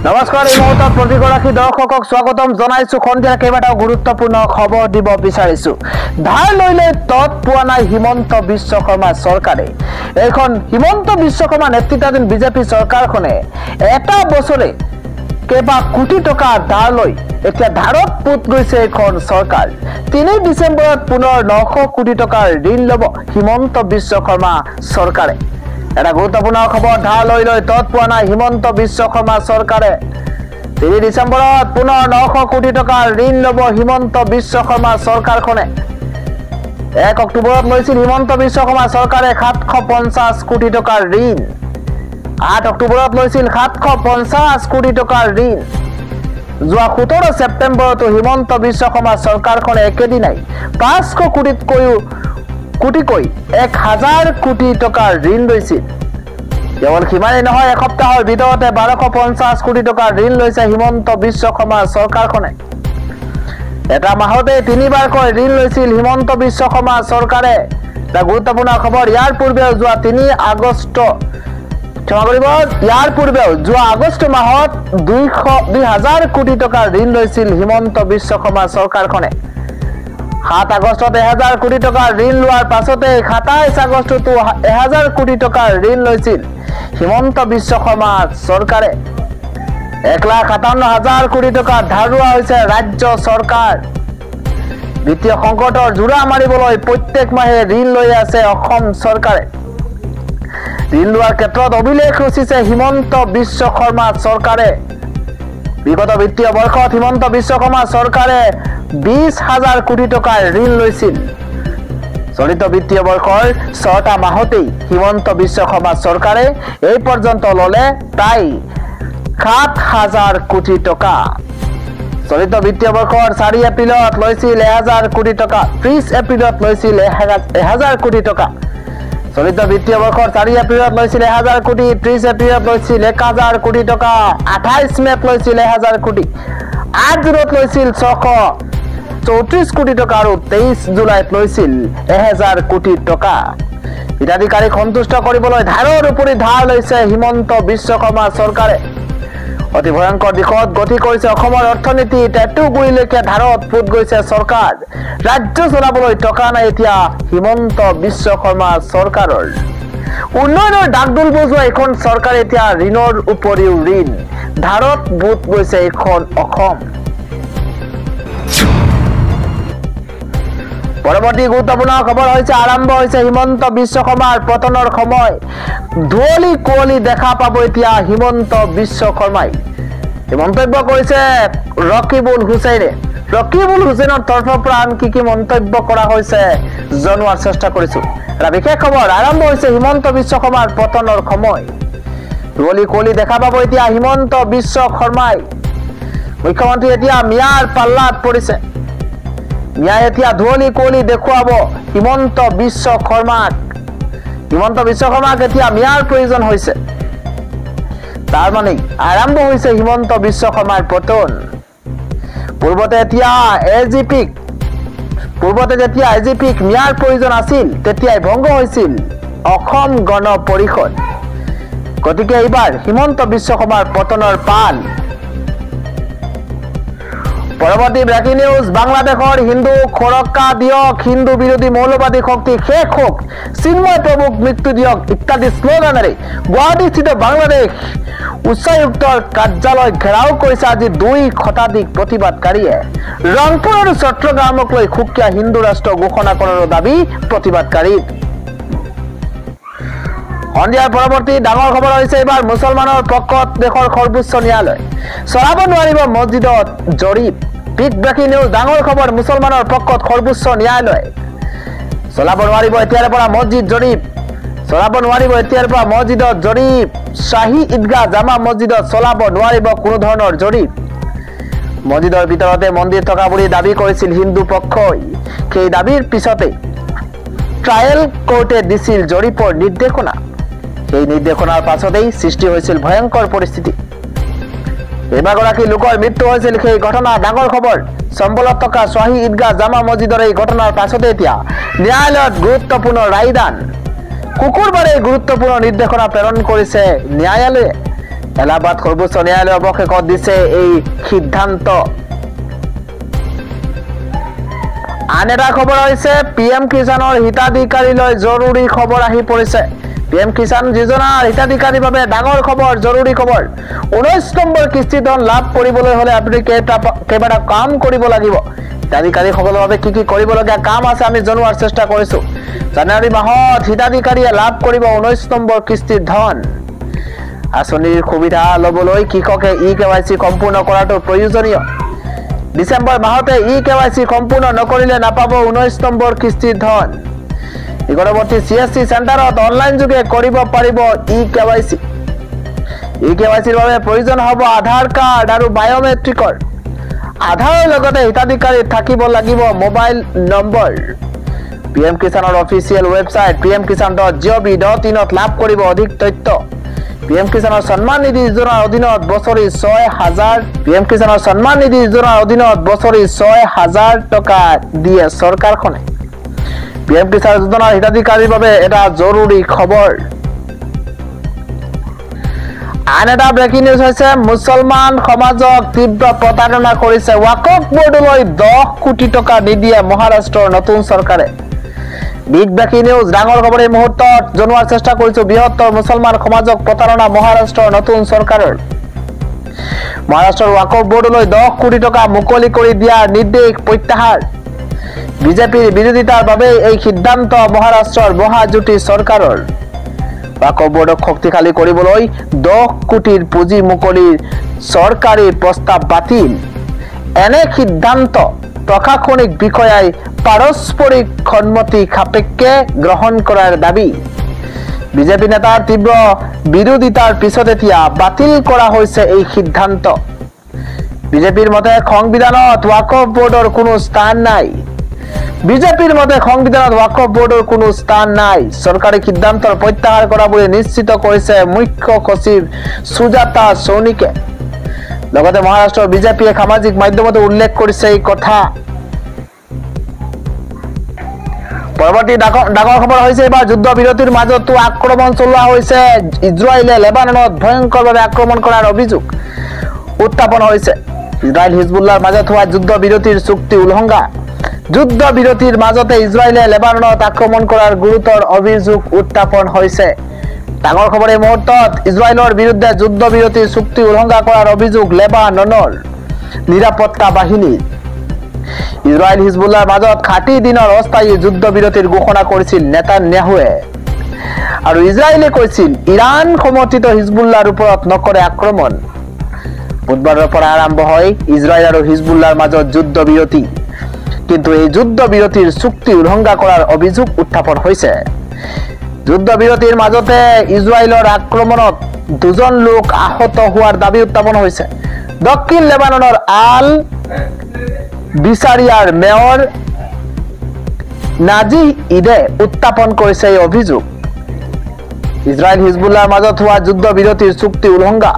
নমস্কাৰ এই মুহূৰ্তত প্ৰতিগৰাকী দৰ্শকক স্বাগতম জনাইছো সন্ধিয়া কেইবাটাও গুৰুত্বপূৰ্ণ খবৰ দিব বিচাৰিছো ধাৰ লৈ তত পোৱা নাই হিমন্ত বিশ্ব শৰ্মা চৰকাৰে এখন হিমন্ত বিশ্ব শৰ্মা নেতৃত্বাধীন বিজেপি চৰকাৰখনে এটা বছৰে কেবা কোটি টকা ধাৰ লৈ এতিয়া ধাৰত পুত গৈছে এখন চৰকাৰ 3 ডিসেম্বৰত পুনৰ 900 কোটি টকাৰ ঋণ লব হিমন্ত বিশ্ব শৰ্মা চৰকাৰে এটা গুৰুত্বপূৰ্ণ খবৰ ধাৰ লৈ তত পোৱা নাই হিমন্ত বিশ্ব শৰ্মা চৰকাৰে 3 ডিসেম্বৰত পুনৰ 900 কোটি টকাৰ ঋণ লব হিমন্ত বিশ্ব শৰ্মা চৰকাৰখনে 1 অক্টোবৰত লৈছিল হিমন্ত বিশ্ব শৰ্মা চৰকাৰে 750 কোটি টকাৰ ঋণ 8 অক্টোবৰত লৈছিল 750 কোটি টকাৰ ঋণ যোৱা 17 সেপ্টেম্বৰতো হিমন্ত বিশ্ব শৰ্মা চৰকাৰখনে একেদিনাই 500 কোটিকৈ 1000 কোটি টকাৰ ঋণ লৈছিল কেৱল সিমানেই নহয় এসপ্তাহৰ ভিতৰতে 1250 কোটি টকাৰ ঋণ লৈছে হিমন্ত বিশ্ব শৰ্মা চৰকাৰখনে এটা মাহতে তিনিবাৰকৈ ঋণ লৈছিল হিমন্ত বিশ্ব শৰ্মা চৰকাৰে এটা গুৰুত্বপূৰ্ণ খবৰ ইয়াৰ পূৰ্বে যোৱা 3 আগষ্ট ইয়াৰ পূৰ্বেও যোৱা আগষ্ট মাহত 2000 কোটি টকাৰ ঋণ লৈছিল হিমন্ত বিশ্ব শৰ্মা চৰকাৰখনে 7 আগষ্টত 1000 কোটি টকাৰ ঋণ লোৱাৰ পাছতে 27 আগষ্টতো 1000 কোটি টকাৰ ঋণ লৈছিল হিমন্ত বিশ্ব শৰ্মা চৰকাৰে 1,57,000 কোটি টকা ধাৰ লোৱা হৈছে ৰাজ্য চৰকাৰ বিত্তীয় সংকটৰ জোৰা মাৰিবলৈ প্ৰত্যেক মাহে ঋণ লৈ আছে অসম চৰকাৰে ঋণ লোৱাৰ ক্ষেত্ৰত অভিলেখ ৰচিছে হিমন্ত বিশ্ব শৰ্মা চৰকাৰে বিগত বিত্তীয় বৰ্ষত হিমন্ত বিশ্ব শৰ্মা চৰকাৰে 20,000 কোটি টকাৰ ঋণ লৈছিল চলিত বিত্তীয় বৰ্ষৰ 6টা মাহতেই হিমন্ত বিশ্ব শৰ্মা চৰকাৰে এই পৰ্যন্ত ললে প্ৰায় 7,000 কোটি টকা চলিত বিত্তীয় বৰ্ষৰ 4 এপ্ৰিলত লৈছিল 1000 কোটি টকা 30 এপ্ৰিলত লৈছিল 1000 কোটি টকা চলিত বিত্তীয় বৰ্ষৰ 4 এপ্ৰিলত লৈছিল 1000 কোটি 30 এপ্ৰিলত লৈছিল 1000 কোটি টকা 28 মেত লৈছিল 1000 কোটি 8 জুনত লৈছিল 634 কোটি টকা আৰু 23 জুলাইত লৈছিল 1000 কোটি টকা হিতাধিকাৰীক সন্তুষ্ট কৰিবলৈ ধাৰৰ উপৰি ধাৰ লৈছে হিমন্ত বিশ্ব শৰ্মা চৰকাৰে অতি ভয়ংকৰ দিশত গতি কৰিছে অসমৰ অৰ্থনীতি টেটুগুৰিলৈকে ধাৰত পুত গৈছে চৰকাৰ ৰাজ্য চলাবলৈ টকা নাই এতিয়া হিমন্ত বিশ্ব শৰ্মা চৰকাৰৰ উন্নয়নৰ ডাকডোল বজোৱা এখন চৰকাৰ এতিয়া ঋণৰ উপৰিও ঋণ ধাৰত পুত গৈছে এখন অসম পৰৱৰ্তী গুৰুত্বপূৰ্ণ খবৰ হৈছে আৰম্ভ হৈছে হিমন্ত বিশ্ব শৰ্মাৰ পতনৰ সময় ধুৱলি কুঁৱলী দেখা পাব এতিয়া হিমন্ত বিশ্ব শৰ্মাই মন্তব্য কৰিছে ৰকিবুল হুছেইনৰ তৰফৰ পৰা কি মন্তব্য কৰা হৈছে জনোৱাৰ চেষ্টা কৰিছো এটা বিশেষ খবৰ আৰম্ভ হৈছে হিমন্ত বিশ্ব শৰ্মাৰ পতনৰ সময় ধুৱলি কুঁৱলী দেখা পাব এতিয়া হিমন্ত বিশ্ব শৰ্মাই মুখ্যমন্ত্ৰী এতিয়া মিয়াৰ পাল্লাত পৰিছে মিয়া এতিয়া ধুৱলি কুঁৱলী দেখুৱাব হিমন্ত বিশ্ব শৰ্মাক এতিয়া মিয়াৰ প্ৰয়োজন হৈছে তাৰ মানে আৰম্ভ হৈছে হিমন্ত বিশ্ব শৰ্মাৰ পতন পূৰ্বতে যেতিয়া এজিপিক মিয়াৰ প্ৰয়োজন আছিল তেতিয়াই ভংগ হৈছিল অসম গণ পৰিষদ গতিকে এইবাৰ হিমন্ত বিশ্ব শৰ্মাৰ পতনৰ পাল পৰৱৰ্তী ব্ৰেকিং নিউজ বাংলাদেশৰ হিন্দু সুৰক্ষা দিয়ক হিন্দু বিৰোধী মৌলবাদী শক্তি শেষ হোক চিন্ময় প্ৰভুক মৃত্যু দিয়ক ইত্যাদি শ্লোগানেৰে গুৱাহাটীস্থিত বাংলাদেশ উচ্চায়ুক্তৰ কাৰ্যালয় ঘেৰাও কৰিছে আজি 2 শতাধিক প্ৰতিবাদকাৰীয়ে ৰংপুৰ আৰু চট্টগ্ৰামক লৈ সুকীয়া হিন্দু ৰাষ্ট্ৰ ঘোষণা কৰাৰ দাবী প্ৰতিবাদকাৰীৰ সন্ধিয়াৰ পৰৱৰ্তী ডাঙৰ খবৰ হৈছে এইবাৰ মুছলমানৰ পক্ষত দেশৰ সৰ্বোচ্চ ন্যায়ালয় চলাব নোৱাৰিব মছজিদত জৰীপ বিগ ব্ৰেকিং নিউজ ডাঙৰ খবৰ মুছলমানৰ পক্ষত সৰ্বোচ্চ ন্যায়ালয় চলাব নোৱাৰিব এতিয়াৰ পৰা মছজিদত জৰীপ শাহী ঈদগাহ জামা মছজিদত চলাব নোৱাৰিব কোনো ধৰণৰ জৰীপ মছজিদৰ ভিতৰতে মন্দিৰ থকা বুলি দাবী কৰিছিল হিন্দু পক্ষই সেই দাবীৰ পিছতে ট্ৰায়েল কোৰ্টে দিছিল জৰীপৰ নিৰ্দেশনা এই নিৰ্দেশনাৰ পাছতেই সৃষ্টি হৈছিল ভয়ংকৰ পৰিস্থিতি এবাৰগৰাকী লোকৰ মৃত্যু হৈছিল সেই ঘটনা ডাঙৰ খবৰ সম্বলত থকা শাহী ঈদগাহ জামা মছজিদৰ এই ঘটনাৰ পাছতে এতিয়া ন্যায়ালয়ত গুৰুত্বপূৰ্ণ ৰায়দান শুকুৰবাৰে গুৰুত্বপূৰ্ণ নিৰ্দেশনা প্ৰেৰণ কৰিছে ন্যায়ালয়ে এলাহাবাদ সৰ্বোচ্চ ন্যায়ালয়ে অৱশেষত দিছে এই সিদ্ধান্ত। আন এটা খবৰ হৈছে PM কিষাণৰ হিতাধিকাৰীলৈ জৰুৰী খবৰ আহি পৰিছে। PM কিষাণ যোজনাৰ হিতাধিকাৰীৰ বাবে ডাঙৰ খবৰ, জৰুৰী খবৰ। 19 নম্বৰ কিস্তি ধন লাভ কৰিবলৈ হলে আপুনি কেইবাটা কাম কৰিব লাগিব। হিতাধিকাৰীসকলৰ বাবে কি কৰিবলগীয়া কাম আছে আমি জনোৱাৰ চেষ্টা কৰিছো। জানুৱাৰী মাহত হিতাধিকাৰীয়ে লাভ কৰিব 19 নম্বৰ কিস্তিৰ ধন। আঁচনিৰ সুবিধা লবলৈ কৃষকে eKYC সম্পূৰ্ণ কৰাটো প্ৰয়োজনীয়। ডিসেম্বৰ মাহতে eKYC সম্পূৰ্ণ নকৰিলে নাপাব 19 নম্বৰ কিস্তিৰ ধন। নিকটৱৰ্তী CSC চেণ্টাৰত অনলাইন যোগে কৰিব পাৰিব eKYC। eKYCৰ বাবে প্ৰয়োজন হ'ব আধাৰ কাৰ্ড আৰু বায়োমেট্ৰিকৰ। আধাৰৰ লগতে হিতাধিকাৰীৰ থাকিব লাগিব মোবাইল নম্বৰ। PM কিষাণৰ অফিচিয়েল ৱেবছাইট pmkisan.gov.in ত লাভ কৰিব অধিক তথ্য। PM কিষাণৰ সন্মান নিধি যোজনাৰ অধীনত বছৰি 6,000 PM কিষাণৰ সন্মান নিধি যোজনাৰ অধীনত বছৰি 6,000 টকা দিয়ে চৰকাৰখনে। PM কিষাণ যোজনাৰ হিতাধিকাৰীৰ বাবে এটা জৰুৰী খবৰ। আন এটা ব্ৰেকিং নিউজ হৈছে মুছলমান সমাজক তীব্ৰ প্ৰতাৰণা কৰিছে ৱাকফ বোৰ্ডলৈ 10 কোটি টকা নিদিয়ে মহাৰাষ্ট্ৰৰ নতুন চৰকাৰে। বিগ ব্ৰেকিং নিউজ, ডাঙৰ খবৰ এই মুহূৰ্তত জনোৱাৰ চেষ্টা কৰিছো। বৃহত্তৰ মুছলমান সমাজক প্ৰতাৰণা মহাৰাষ্ট্ৰৰ নতুন চৰকাৰৰ। মহাৰাষ্ট্ৰৰ ৱাকফ বোৰ্ডলৈ 10 কোটি টকা মুকলি কৰি দিয়াৰ নিৰ্দেশ প্ৰত্যাহাৰ। বিজেপিৰ বিৰোধিতাৰ বাবে এই সিদ্ধান্ত মহাৰাষ্ট্ৰৰ মহাজোঁটী চৰকাৰৰ। ৱাকফ বোৰ্ডক শক্তিশালী কৰিবলৈ 10 কোটিৰ পুঁজি মুকলিৰ চৰকাৰী প্ৰস্তাৱ বাতিল। এনে সিদ্ধান্ত প্ৰশাসনিক বিষয়াই পাৰস্পৰিক সন্মতি সাপেক্ষে গ্ৰহণ কৰাৰ দাবী। বিজেপি নেতাৰ তীব্ৰ বিৰোধিতাৰ পিছত এতিয়া বাতিল কৰা হৈছে এই সিদ্ধান্ত। বিজেপিৰ মতে সংবিধানত ৱাকফ বোৰ্ডৰ কোনো স্থান নাই। বিজেপিৰ মতে সংবিধানত ৱাকফ বোৰ্ডৰ কোনো স্থান নাই। চৰকাৰী সিদ্ধান্তৰ প্ৰত্যাহাৰ কৰা বুলি নিশ্চিত কৰিছে মুখ্য সচিব সুজাতা সৌনিকে। লগতে মহাৰাষ্ট্ৰৰ বিজেপিয়ে সামাজিক মাধ্যমত উল্লেখ কৰিছে এই কথা। পৰৱৰ্তী ডাঙৰ খবৰ হৈছে এবাৰ যুদ্ধ বিৰতিৰ মাজতো আক্ৰমণ চলোৱা হৈছে। ইজৰাইলে লেবাননত ভয়ংকৰভাৱে আক্ৰমণ কৰাৰ অভিযোগ উত্থাপন হৈছে। ইজৰাইল হিজবুল্লাৰ মাজত হোৱা যুদ্ধ বিৰতিৰ চুক্তি উলংঘা। যুদ্ধ বিৰতিৰ মাজতে ইজৰাইলে লেবাননত আক্ৰমণ কৰাৰ গুৰুতৰ অভিযোগ উত্থাপন হৈছে। ডাঙৰ খবৰ এই মুহূৰ্তত ইজৰাইলৰ বিৰুদ্ধে যুদ্ধ বিৰতিৰ চুক্তি উলংঘা কৰাৰ অভিযোগ লেবাননৰ নিৰাপত্তা বাহিনীৰ। ইজৰাইল হিজবুল্লাৰ মাজত 60 দিনৰ অস্থায়ী যুদ্ধ বিৰতিৰ ঘোষণা কৰিছিল নেতান্যাহুৱে। আৰু ইজৰাইলে কৈছিল ইৰাণ সমৰ্থিত হিজবুল্লাৰ ওপৰত নকৰে আক্ৰমণ। বুধবাৰৰ পৰা আৰম্ভ হয় ইজৰাইল আৰু হিজবুল্লাৰ মাজত যুদ্ধ বিৰতি। কিন্তু এই যুদ্ধ বিৰতিৰ চুক্তি উলংঘা কৰাৰ অভিযোগ উত্থাপন হৈছে। যুদ্ধ বিৰতিৰ মাজতে ইজৰাইলৰ আক্ৰমণত 2জন লোক আহত হোৱাৰ দাবী উত্থাপন হৈছে। দক্ষিণ লেবাননৰ আল বিচাৰিয়াৰ মেয়ৰ নাজি ইদে উত্থাপন কৰিছে এই অভিযোগ। ইজৰাইল হিজবুল্লাৰ মাজত হোৱা যুদ্ধ বিৰতিৰ চুক্তি উলংঘা